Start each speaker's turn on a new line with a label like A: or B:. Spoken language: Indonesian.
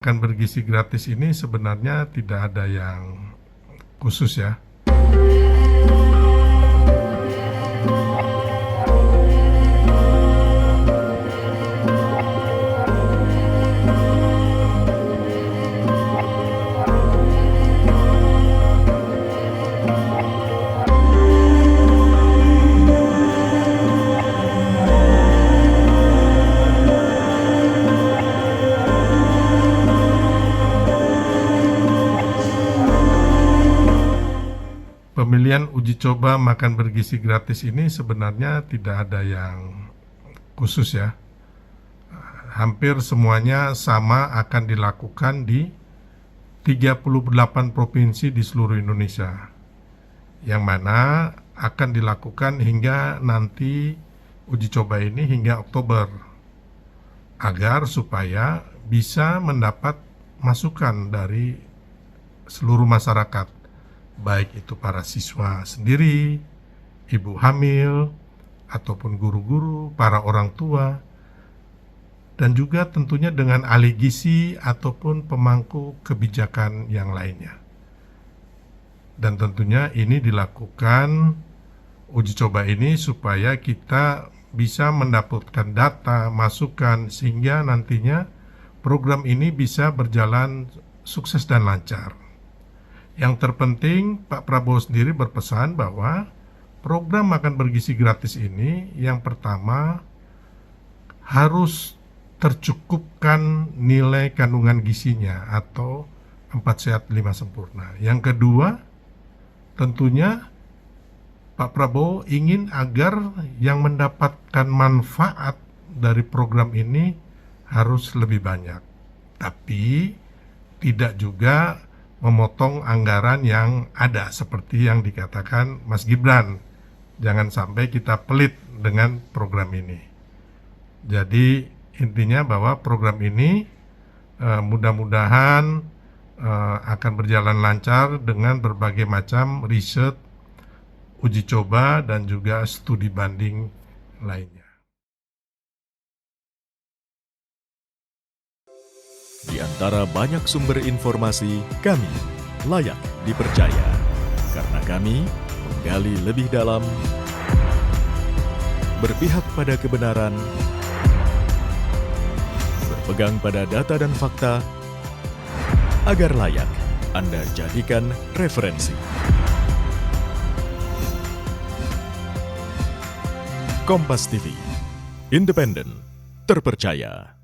A: makan bergizi gratis ini sebenarnya tidak ada yang khusus ya. Pemilihan uji coba makan bergizi gratis ini sebenarnya tidak ada yang khusus ya. Hampir semuanya sama akan dilakukan di 38 provinsi di seluruh Indonesia, yang mana akan dilakukan hingga nanti uji coba ini hingga Oktober, agar supaya bisa mendapat masukan dari seluruh masyarakat, baik itu para siswa sendiri, ibu hamil, ataupun guru-guru, para orang tua, dan juga tentunya dengan ahli gizi ataupun pemangku kebijakan yang lainnya. Dan tentunya ini dilakukan uji coba ini supaya kita bisa mendapatkan data, masukan, sehingga nantinya program ini bisa berjalan sukses dan lancar. Yang terpenting, Pak Prabowo sendiri berpesan bahwa program makan bergizi gratis ini yang pertama harus tercukupkan nilai kandungan gizinya atau 4 sehat 5 sempurna. Yang kedua, tentunya Pak Prabowo ingin agar yang mendapatkan manfaat dari program ini harus lebih banyak, tapi tidak juga memotong anggaran yang ada seperti yang dikatakan Mas Gibran. Jangan sampai kita pelit dengan program ini. Jadi intinya bahwa program ini mudah-mudahan akan berjalan lancar dengan berbagai macam riset, uji coba, dan juga studi banding lainnya.
B: Di antara banyak sumber informasi, kami layak dipercaya. Karena kami menggali lebih dalam, berpihak pada kebenaran, berpegang pada data dan fakta, agar layak Anda jadikan referensi. Kompas TV, independen, terpercaya.